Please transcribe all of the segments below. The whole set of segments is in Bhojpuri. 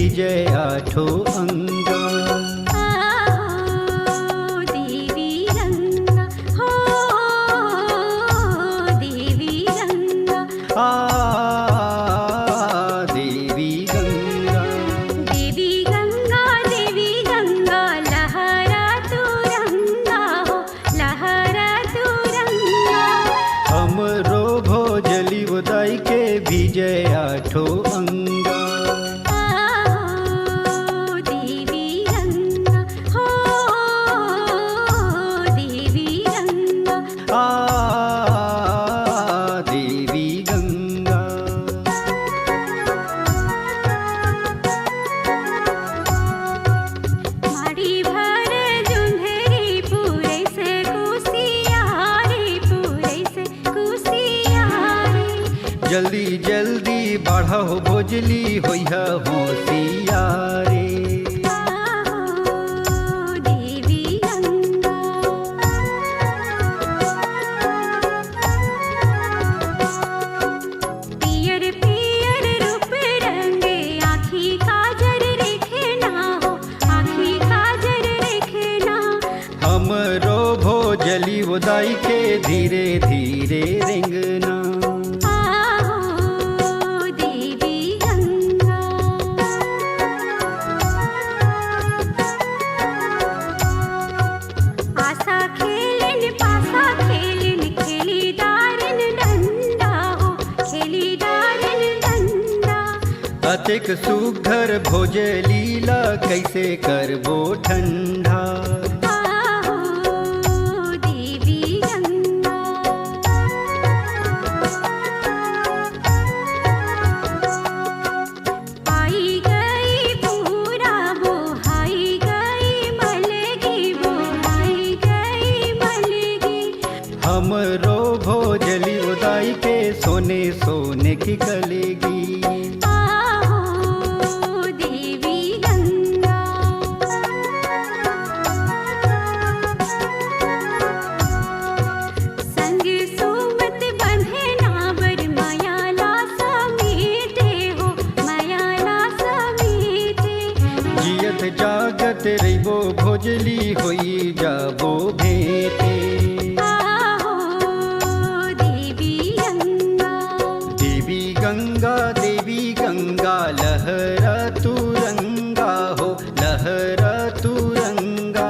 विजय आठों अंगा। देवी गंगा हो देवी गंगा। देवी गंगा। देवी गंगा देवी गंगा लहरा तू रंगा हो लहरा तू रंगा। हमरो भोजली उदाई के विजय आठों अंगा। देवी गंगा हो देवी गंगा। देवी गंगा। माड़ी भर जुन्हरी पूरे से कुसियारी पूरे से कुसियारी। जल्दी जल्दी बढ़ो भोजली होइहा होशियारे। देवी गंगा। पियर पियर रूप रंगे आँखी काजर रेखे ना हो आँखी काजर रेखे ना। हमरो भोजली उदाई के धीरे धीरे रेंगना। देवी गंगा। आशा खेलन पासा खेलन खेली दारन डंडा हो खेली दारन डंडा। अतिक सुघर भोजलीला कैसे करबो ठंडा। देवी गंगा। आई गई पूरा बोहाई गई मलगी बोहाई गई मलगी। हमरो भोजली उदाई के सोने सोने की कलेगी। देवी गंगा। संग सुमत बंधे नावर मायाला समीते हो मायाला समीते। जियत जागत रहिबो भोजली होई जाबो भेटे। देवी गंगा। देवी गंगा देवी गंगा लहरा तू रंगा हो लहरा तू रंगा।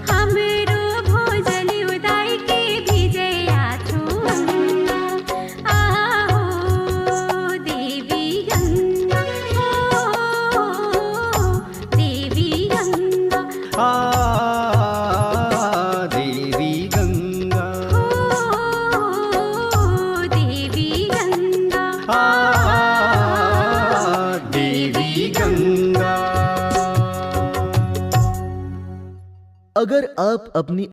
हमरो भोजली उदाई के विजय आठों अंगा। देवी गंगा हो देवी गंगा। देवी गंगा। हो देवी गंगा। देवी गंगा। अगर आप अपनी